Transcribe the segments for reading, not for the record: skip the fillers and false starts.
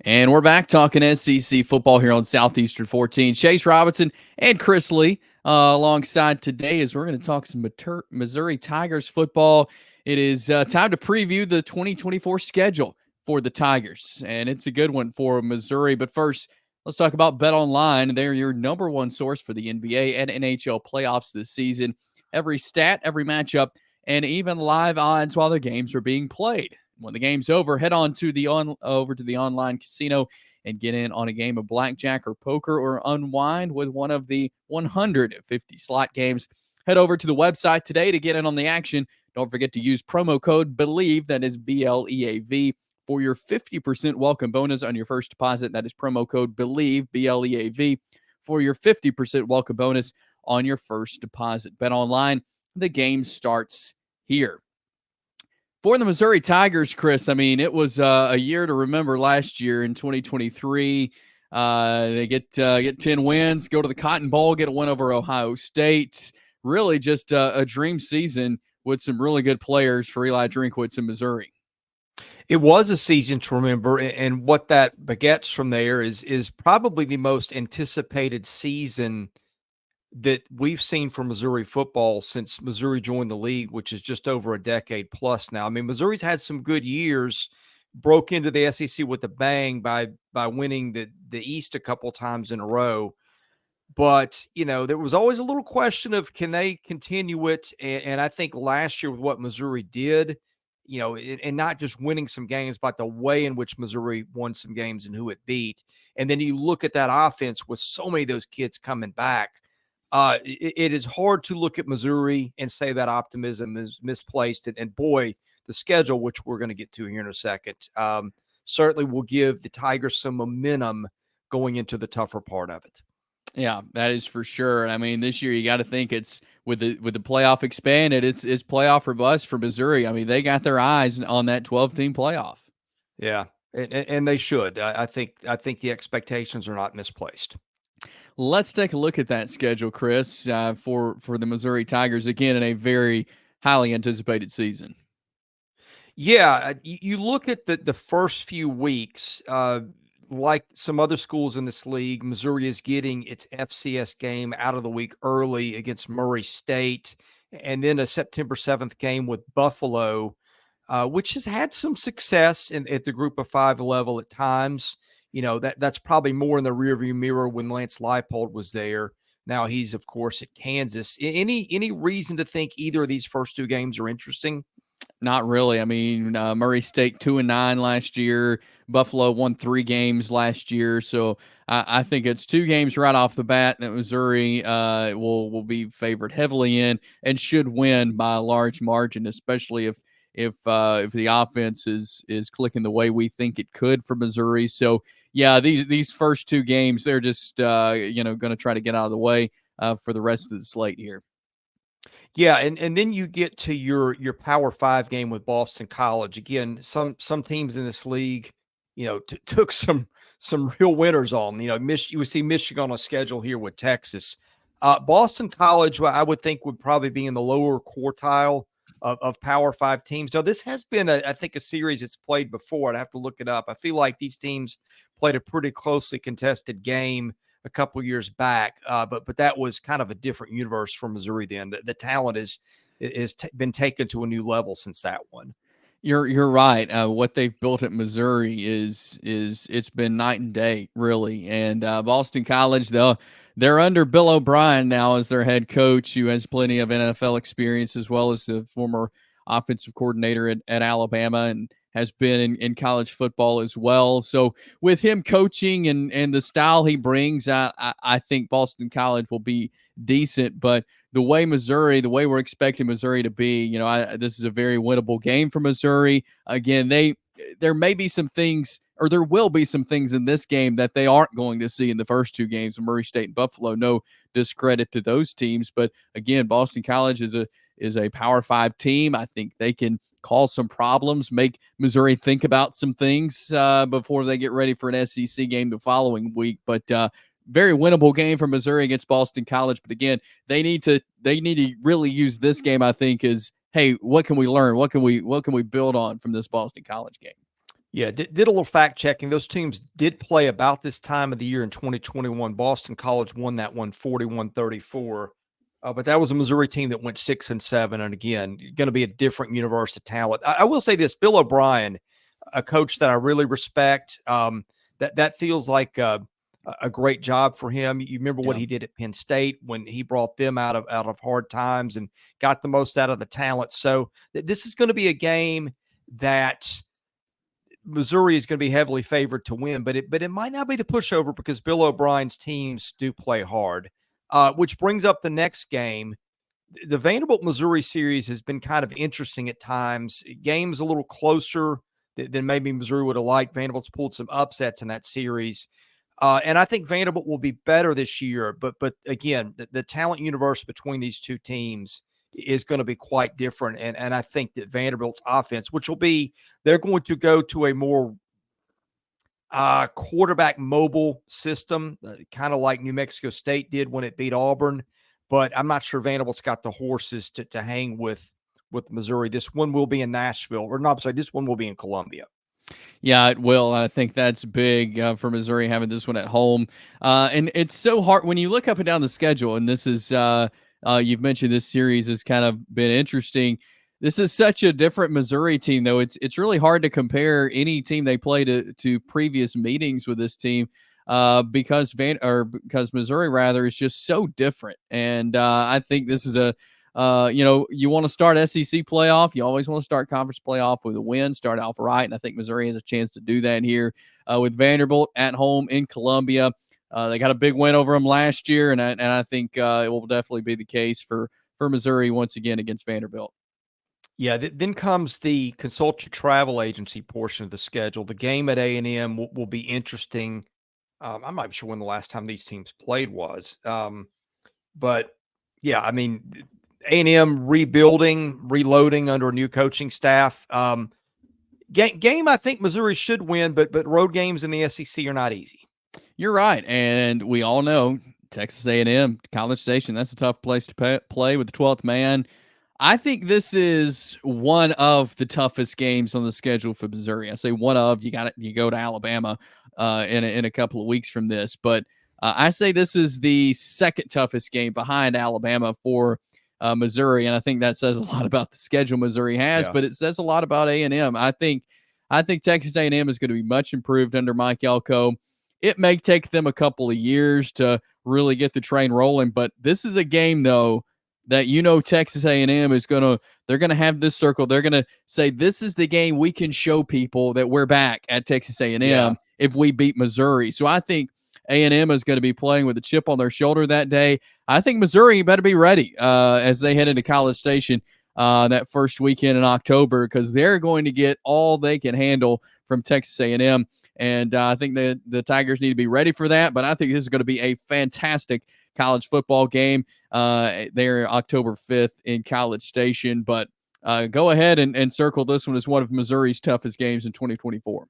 And we're back talking SEC football here on Southeastern 14. Chase Robinson and Chris Lee alongside today as we're going to talk some Missouri Tigers football. It is time to preview the 2024 schedule for the Tigers, and it's a good one for Missouri. But first, let's talk about Bet Online. They're your number one source for the NBA and NHL playoffs this season. Every stat, every matchup, and even live odds while the games are being played. When the game's over, head on to over to the online casino and get in on a game of blackjack or poker or unwind with one of the 150 slot games. Head over to the website today to get in on the action. Don't forget to use promo code BELIEVE, that is BLEAV, for your 50% welcome bonus on your first deposit. That is promo code BELIEVE, BLEAV, for your 50% welcome bonus on your first deposit. Bet online, the game starts here. For the Missouri Tigers, Chris, I mean, it was a year to remember last year in 2023. They get 10 wins, go to the Cotton Bowl, get a win over Ohio State. Really just a dream season with some really good players for Eli Drinkwitz in Missouri. It was a season to remember, and what that begets from there is probably the most anticipated season that we've seen from Missouri football since Missouri joined the league, which is just over a decade plus now. I mean, Missouri's had some good years, broke into the SEC with a bang by winning the East a couple times in a row. But, there was always a little question of can they continue it? And I think last year with what Missouri did, and not just winning some games, but the way in which Missouri won some games and who it beat. And then you look at that offense with so many of those kids coming back. It is hard to look at Missouri and say that optimism is misplaced. And boy, the schedule, which we're going to get to here in a second, certainly will give the Tigers some momentum going into the tougher part of it. Yeah, that is for sure. I mean, this year you got to think it's with the playoff expanded, it's playoff or bust for Missouri. I mean, they got their eyes on that 12-team playoff. Yeah, and they should. I think the expectations are not misplaced. Let's take a look at that schedule, Chris, for the Missouri Tigers, again, in a very highly anticipated season. Yeah, you look at the first few weeks, like some other schools in this league, Missouri is getting its FCS game out of the week early against Murray State, and then a September 7th game with Buffalo, which has had some success at the group of five level at times. That's probably more in the rearview mirror when Lance Leipold was there. Now he's, of course, at Kansas. Any reason to think either of these first two games are interesting? Not really. I mean, Murray State 2-9 last year. Buffalo won 3 games last year. So I think it's 2 games right off the bat that Missouri will be favored heavily in and should win by a large margin, especially if the offense is clicking the way we think it could for Missouri. So yeah, these first 2 games, they're just going to try to get out of the way for the rest of the slate here. Yeah, and then you get to your Power 5 game with Boston College. Again, some teams in this league, took some real winners on. You would see Michigan on a schedule here with Texas. Boston College, I would think, would probably be in the lower quartile of Power 5 teams. Now, this has been, I think, a series it's played before. I'd have to look it up. I feel like these teams played a pretty closely contested game a couple years back, but that was kind of a different universe for Missouri then. The talent is been taken to a new level since that one. You're right. What they've built at Missouri is it's been night and day, really. And Boston College, they're under Bill O'Brien now as their head coach, who has plenty of NFL experience, as well as the former offensive coordinator at Alabama and has been in college football as well. So with him coaching and the style he brings, I think Boston College will be decent. But the way we're expecting Missouri to be, this is a very winnable game for Missouri. Again, there may be some things, or there will be some things in this game that they aren't going to see in the first 2 games of Murray State and Buffalo. No discredit to those teams, but again, Boston College is a Power 5 team. I think they can cause some problems, make Missouri think about some things before they get ready for an SEC game the following week. But very winnable game for Missouri against Boston College. But again, they need to really use this game, I think, as, hey, what can we learn? What can we build on from this Boston College game? Yeah, did a little fact checking. Those teams did play about this time of the year in 2021. Boston College won that one 41-34. But that was a Missouri team that went 6-7. And again, going to be a different universe of talent. I will say this, Bill O'Brien, a coach that I really respect, that feels like a great job for him. You remember what Yeah. he did at Penn State when he brought them out of hard times and got the most out of the talent. So this is going to be a game that Missouri is going to be heavily favored to win, but it might not be the pushover because Bill O'Brien's teams do play hard. Which brings up the next game. The Vanderbilt Missouri series has been kind of interesting at times. Games a little closer than maybe Missouri would have liked. Vanderbilt's pulled some upsets in that series. And I think Vanderbilt will be better this year. But again, the talent universe between these two teams is going to be quite different. And I think that Vanderbilt's offense, which will be, they're going to go to a more quarterback mobile system, kind of like New Mexico State did when it beat Auburn. But I'm not sure Vanderbilt's got the horses to hang with Missouri. This one will be in Nashville, or no, I'm sorry, this one will be in Columbia. Yeah, it will. I think that's big for Missouri having this one at home. And it's so hard when you look up and down the schedule. And this is, you've mentioned this series has kind of been interesting. This is such a different Missouri team, though. It's really hard to compare any team they play to previous meetings with this team because Missouri rather is just so different. And I think this is you want to start SEC playoff. You always want to start conference playoff with a win, start off right. And I think Missouri has a chance to do that here with Vanderbilt at home in Columbia. They got a big win over them last year, and I think it will definitely be the case for Missouri once again against Vanderbilt. Yeah, then comes the consult your travel agency portion of the schedule. The game at A&M will be interesting. I'm not sure when the last time these teams played was. But, yeah, I mean, A&M rebuilding, reloading under a new coaching staff. Game I think Missouri should win, but road games in the SEC are not easy. You're right, and we all know Texas A&M, College Station, that's a tough place to play with the 12th man. I think this is one of the toughest games on the schedule for Missouri. I say one of. You go to Alabama in a couple of weeks from this, but I say this is the second toughest game behind Alabama for Missouri, and I think that says a lot about the schedule Missouri has, but it says a lot about A&M. I think Texas A&M is going to be much improved under Mike Elko. It may take them a couple of years to really get the train rolling, but this is a game though that Texas A&M is they're gonna have this circle. They're gonna say this is the game we can show people that we're back at Texas A&M if we beat Missouri. So I think A&M is going to be playing with a chip on their shoulder that day. I think Missouri better be ready as they head into College Station that first weekend in October because they're going to get all they can handle from Texas A&M. And I think the Tigers need to be ready for that. But I think this is going to be a fantastic college football game there October 5th in College Station. But go ahead and circle this one as one of Missouri's toughest games in 2024.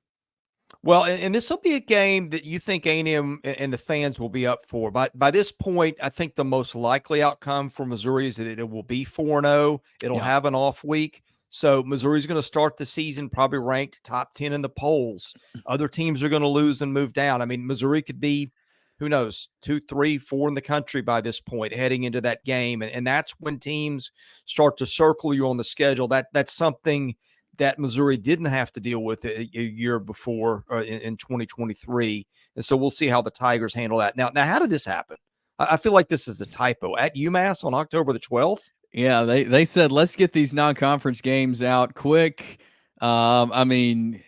Well, and this will be a game that you think A&M and the fans will be up for. By this point, I think the most likely outcome for Missouri is that it will be 4-0. It'll have an off week. So Missouri's going to start the season probably ranked top 10 in the polls. Other teams are going to lose and move down. I mean, Missouri could be, who knows, 2, 3, 4 in the country by this point heading into that game. And that's when teams start to circle you on the schedule. That's something that Missouri didn't have to deal with a year before in 2023. And so we'll see how the Tigers handle that. Now, how did this happen? I feel like this is a typo. At UMass on October the 12th? Yeah, they said, let's get these non-conference games out quick. I mean,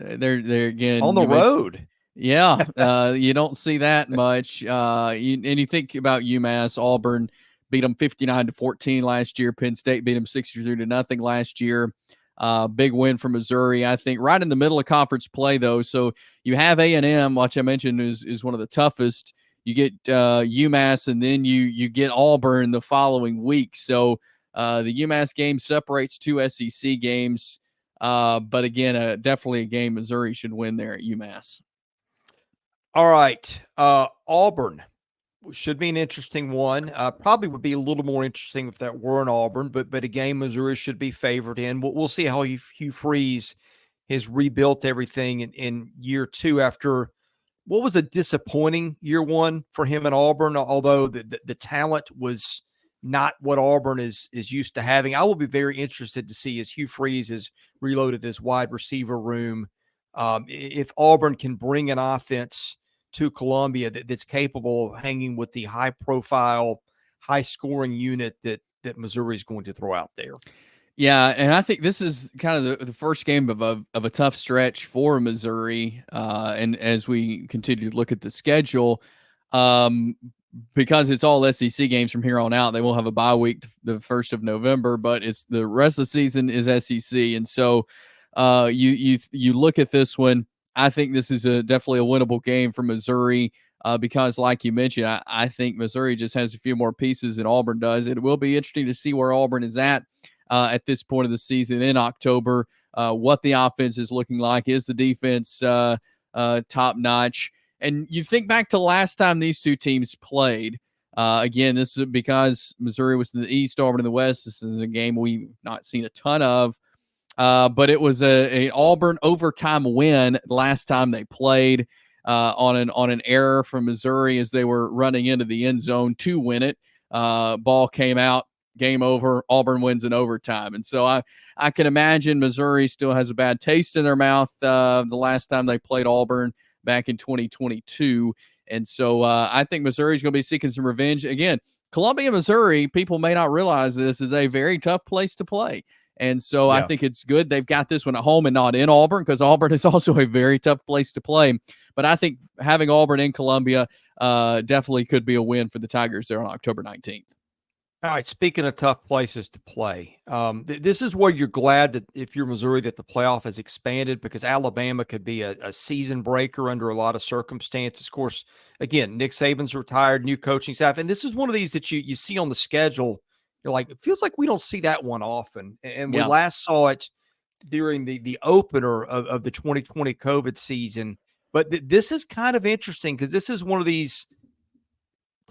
they're again on the road. Yeah, you don't see that much. You think about UMass, Auburn beat them 59-14 last year. Penn State beat them 63-0 last year. Big win for Missouri, I think, right in the middle of conference play, though. So you have A&M, which I mentioned is one of the toughest. You get UMass, and then you get Auburn the following week. So the UMass game separates two SEC games. But again, definitely a game Missouri should win there at UMass. All right. Auburn should be an interesting one. Probably would be a little more interesting if that were in Auburn, but a game Missouri should be favored in. We'll see how Hugh Freeze has rebuilt everything in year two after what was a disappointing year one for him at Auburn, although the talent was not what Auburn is used to having. I will be very interested to see as Hugh Freeze has reloaded his wide receiver room, if Auburn can bring an offense to Columbia that's capable of hanging with the high-profile, high-scoring unit that Missouri is going to throw out there. Yeah, and I think this is kind of the first game of a tough stretch for Missouri. And as we continue to look at the schedule, um, because it's all SEC games from here on out, they will have a bye week the 1st of November, but it's the rest of the season is SEC. And so you look at this one, I think this is definitely a winnable game for Missouri. Because, like you mentioned, I think Missouri just has a few more pieces than Auburn does. It will be interesting to see where Auburn is at this point of the season in October, what the offense is looking like. Is the defense top notch? And you think back to last time these two teams played. Again, this is because Missouri was in the East, Auburn in the West. This is a game we've not seen a ton of. But it was a Auburn overtime win last time they played on an error from Missouri as they were running into the end zone to win it. Ball came out, game over. Auburn wins in overtime. And so I can imagine Missouri still has a bad taste in their mouth the last time they played Auburn back in 2022. And so I think Missouri's going to be seeking some revenge. Again, Columbia, Missouri, people may not realize this, is a very tough place to play. And so I think it's good they've got this one at home and not in Auburn, because Auburn is also a very tough place to play. But I think having Auburn in Columbia definitely could be a win for the Tigers there on October 19th. All right, speaking of tough places to play, this is where you're glad that if you're Missouri that the playoff has expanded, because Alabama could be a season breaker under a lot of circumstances. Of course, again, Nick Saban's retired, new coaching staff, and this is one of these that you see on the schedule. You're like, it feels like we don't see that one often. And we last saw it during the opener of the 2020 COVID season. But this is kind of interesting because this is one of these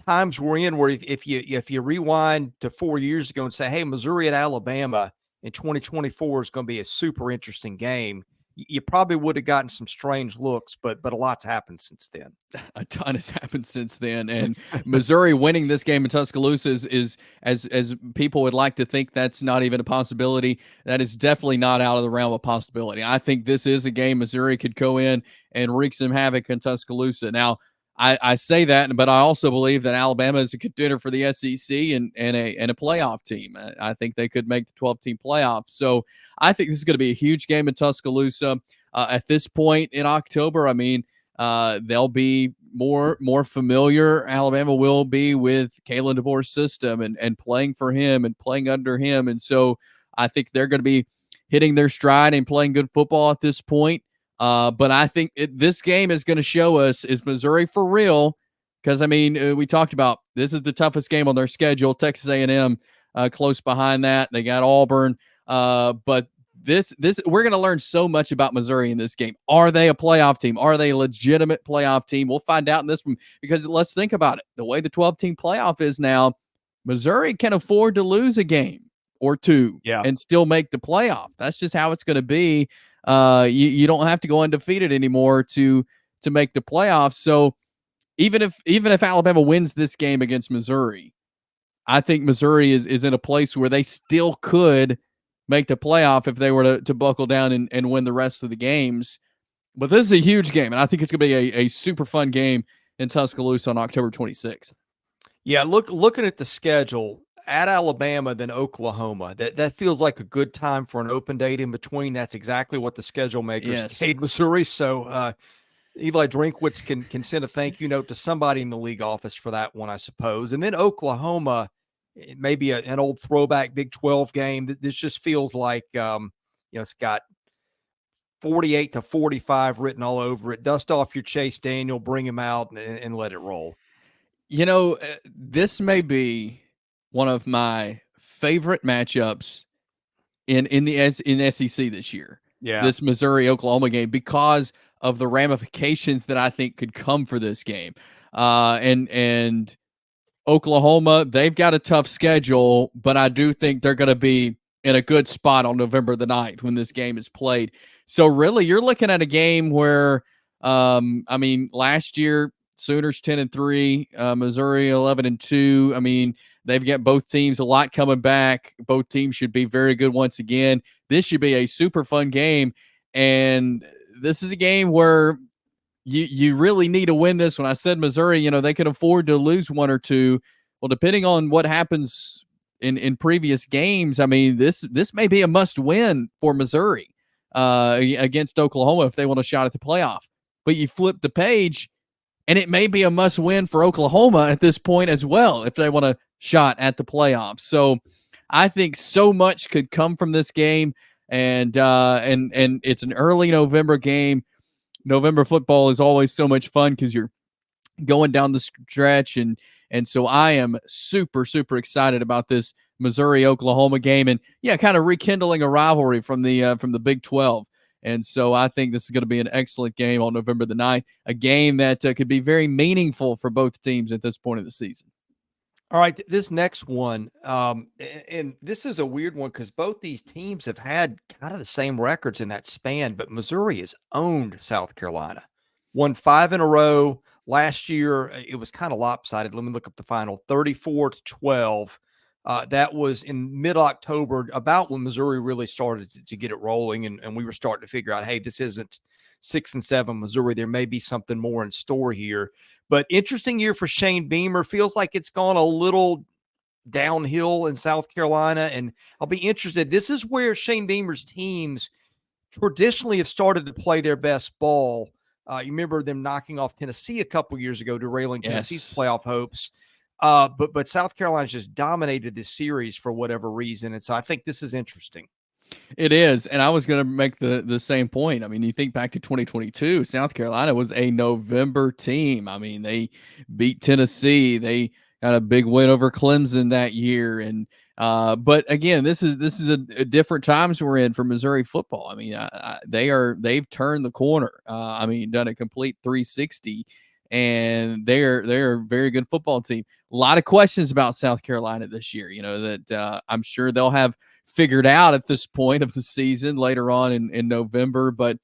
times we're in where if you rewind to 4 years ago and say, hey, Missouri at Alabama in 2024 is going to be a super interesting game, you probably would have gotten some strange looks, but a lot's happened since then. A ton has happened since then, and Missouri winning this game in Tuscaloosa is as people would like to think that's not even a possibility. That is definitely not out of the realm of possibility. I think this is a game Missouri could go in and wreak some havoc in Tuscaloosa. Now, I say that, but I also believe that Alabama is a contender for the SEC and a playoff team. I think they could make the 12-team playoff. So I think this is going to be a huge game in Tuscaloosa. At this point in October, I mean, they'll be more familiar. Alabama will be with Kalen DeBoer's system and playing for him and playing under him. And so I think they're going to be hitting their stride and playing good football at this point. But I think this game is going to show us, is Missouri for real? Because, I mean, we talked about this is the toughest game on their schedule. Texas A&M close behind that. They got Auburn. But this we're going to learn so much about Missouri in this game. Are they a playoff team? Are they a legitimate playoff team? We'll find out in this one, because let's think about it. The way the 12-team playoff is now, Missouri can afford to lose a game or two and still make the playoff. That's just how it's going to be. You don't have to go undefeated anymore to make the playoffs. So even if Alabama wins this game against Missouri, I think Missouri is in a place where they still could make the playoff if they were to buckle down and win the rest of the games. But this is a huge game, and I think it's going to be a super fun game in Tuscaloosa on October 26th. Yeah, looking at the schedule, at Alabama, then Oklahoma. That feels like a good time for an open date in between. That's exactly what the schedule makers gave Missouri. So Eli Drinkwitz can send a thank you note to somebody in the league office for that one, I suppose. And then Oklahoma, it may be an old throwback Big 12 game. This just feels like it's got 48-45 written all over it. Dust off your Chase Daniel, bring him out, and let it roll. This may be one of my favorite matchups in SEC this year. Yeah. This Missouri-Oklahoma game, because of the ramifications that I think could come for this game. And Oklahoma, they've got a tough schedule, but I do think they're going to be in a good spot on November the 9th when this game is played. So really, you're looking at a game where, I mean, last year Sooners 10-3, Missouri 11-2. I mean, they've got both teams a lot coming back. Both teams should be very good once again. This should be a super fun game, and this is a game where you really need to win this one. I said Missouri, they can afford to lose one or two. Well, depending on what happens in previous games, I mean, this may be a must win for Missouri against Oklahoma if they want a shot at the playoff. But you flip the page, and it may be a must win for Oklahoma at this point as well if they want a shot at the playoffs. So I think so much could come from this game, and it's an early November game. November football is always so much fun because you're going down the stretch, and so I am super excited about this Missouri Oklahoma game, and kind of rekindling a rivalry from the Big 12. And so I think this is going to be an excellent game on November the 9th, a game that could be very meaningful for both teams at this point of the season. All right, this next one, and this is a weird one because both these teams have had kind of the same records in that span, but Missouri has owned South Carolina, won 5 in a row. Last year, it was kind of lopsided. Let me look up the final, 34-12. That was in mid-October, about when Missouri really started to get it rolling, and we were starting to figure out, hey, this isn't 6-7 Missouri. There may be something more in store here. But interesting year for Shane Beamer. Feels like it's gone a little downhill in South Carolina, and I'll be interested. This is where Shane Beamer's teams traditionally have started to play their best ball. You remember them knocking off Tennessee a couple years ago, derailing Tennessee's playoff hopes. But South Carolina's just dominated this series for whatever reason, and so I think this is interesting. It is, and I was going to make the same point. I mean, you think back to 2022, South Carolina was a November team. I mean, they beat Tennessee. They got a big win over Clemson that year, and but again, this is a different times we're in for Missouri football. I mean, they've turned the corner. I mean, done a complete 360, and they're a very good football team. A lot of questions about South Carolina this year. That I'm sure they'll have figured out at this point of the season later on in November. But,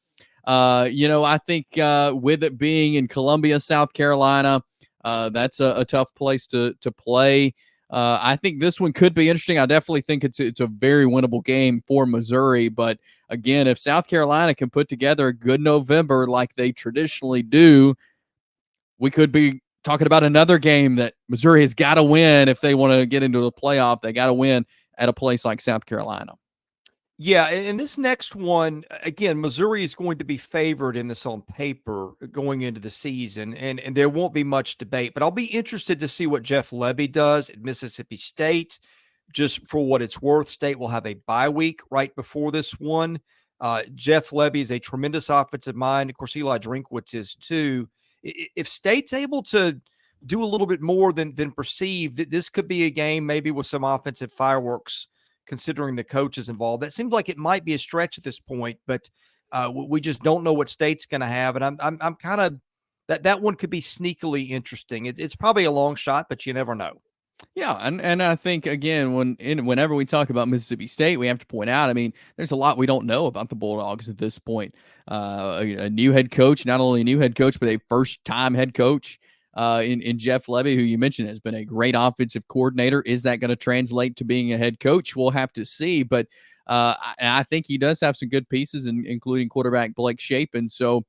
I think with it being in Columbia, South Carolina, that's a tough place to play. I think this one could be interesting. I definitely think it's a very winnable game for Missouri. But again, if South Carolina can put together a good November like they traditionally do, we could be talking about another game that Missouri has got to win if they want to get into the playoff. They got to win at a place like South Carolina. Yeah, and this next one, again, Missouri is going to be favored in this on paper going into the season, and there won't be much debate. But I'll be interested to see what Jeff Lebby does at Mississippi State. Just for what it's worth, State will have a bye week right before this one. Jeff Lebby is a tremendous offensive mind. Of course, Eli Drinkwitz is too. If State's able to do a little bit more than perceived, this could be a game maybe with some offensive fireworks considering the coaches involved. That seems like it might be a stretch at this point, but we just don't know what State's going to have. And I'm kind of that one could be sneakily interesting. It's probably a long shot, but you never know. Yeah, and I think again whenever we talk about Mississippi State, we have to point out. I mean, there's a lot we don't know about the Bulldogs at this point. A new head coach, not only a new head coach, but a first-time head coach in Jeff Lebby, who you mentioned has been a great offensive coordinator. Is that going to translate to being a head coach? We'll have to see. But I think he does have some good pieces, including quarterback Blake Shapen. So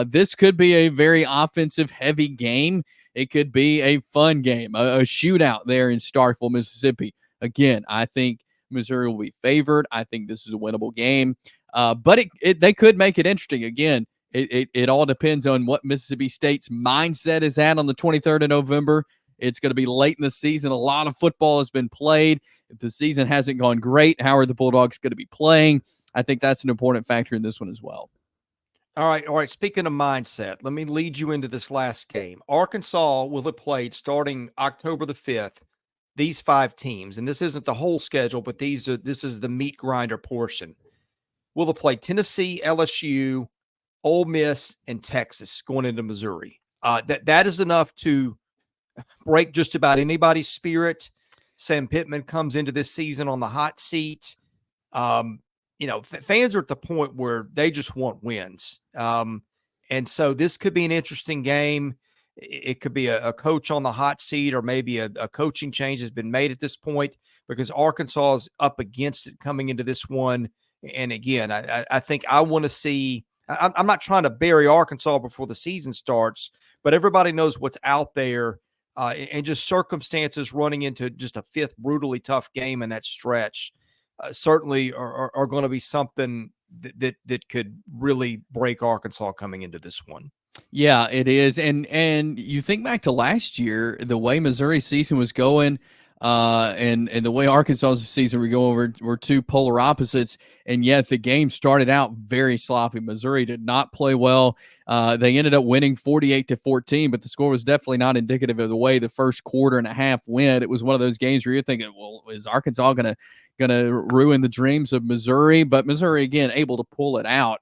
this could be a very offensive-heavy game. It could be a fun game, a shootout there in Starkville, Mississippi. Again, I think Missouri will be favored. I think this is a winnable game. But they could make it interesting. Again, it all depends on what Mississippi State's mindset is at on the 23rd of November. It's going to be late in the season. A lot of football has been played. If the season hasn't gone great, how are the Bulldogs going to be playing? I think that's an important factor in this one as well. All right. Speaking of mindset, let me lead you into this last game. Arkansas will have played starting October the 5th, these 5 teams, and this isn't the whole schedule, but this is the meat grinder portion. Will have played Tennessee, LSU, Ole Miss, and Texas going into Missouri. That is enough to break just about anybody's spirit. Sam Pittman comes into this season on the hot seat. fans are at the point where they just want wins. And so this could be an interesting game. It could be a coach on the hot seat, or maybe a coaching change has been made at this point, because Arkansas is up against it coming into this one. And again, I think I want to see – I'm not trying to bury Arkansas before the season starts, but everybody knows what's out there, and just circumstances running into just a fifth brutally tough game in that stretch certainly are going to be something that could really break Arkansas coming into this one. Yeah, it is. And you think back to last year, the way Missouri's season was going, and the way Arkansas's season was going were two polar opposites, and yet the game started out very sloppy. Missouri did not play well. They ended up winning 48-14, but the score was definitely not indicative of the way the first quarter and a half went. It was one of those games where you're thinking, well, is Arkansas gonna ruin the dreams of Missouri? But Missouri, again, able to pull it out.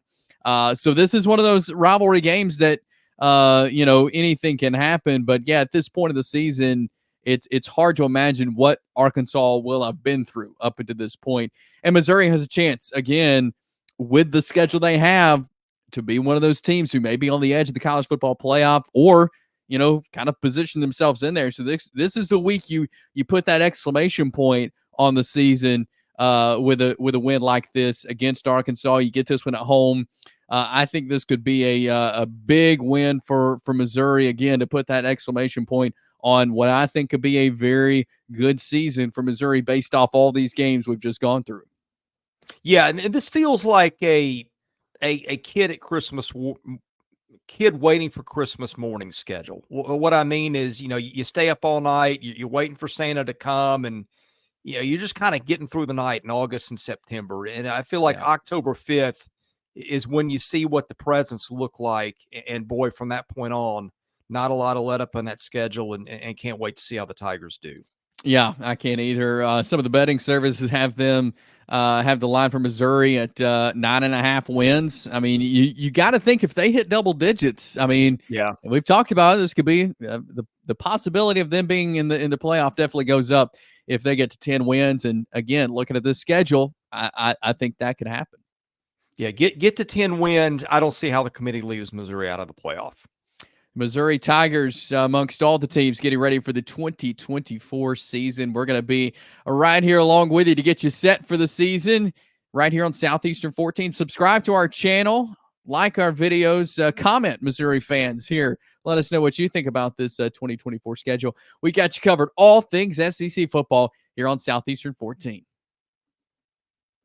So this is one of those rivalry games that anything can happen. But yeah, at this point of the season, it's hard to imagine what Arkansas will have been through up until this point. And Missouri has a chance, again, with the schedule they have, to be one of those teams who may be on the edge of the college football playoff, or kind of position themselves in there. So this is the week you put that exclamation point on the season with a win like this against Arkansas. You get this one at home. I think this could be a big win for Missouri, again, to put that exclamation point on what I think could be a very good season for Missouri based off all these games we've just gone through. Yeah, and this feels like a kid at Christmas, kid waiting for Christmas morning schedule. What I mean is, you stay up all night, you're waiting for Santa to come, and you're just kind of getting through the night in August and September. And I feel like October 5th is when you see what the presents look like. And boy, from that point on, not a lot of let up on that schedule, and can't wait to see how the Tigers do. Yeah, I can't either. Some of the betting services have them have the line for Missouri at 9.5 wins. I mean, you got to think if they hit double digits. I mean, yeah, we've talked about it, this could be the possibility of them being in the playoff definitely goes up if they get to 10 wins. And again, looking at this schedule, I think that could happen. Yeah, get to 10 wins. I don't see how the committee leaves Missouri out of the playoff. Missouri Tigers amongst all the teams getting ready for the 2024 season. We're going to be right here along with you to get you set for the season right here on Southeastern 14. Subscribe to our channel, like our videos, comment, Missouri fans here. Let us know what you think about this 2024 schedule. We got you covered all things SEC football here on Southeastern 14.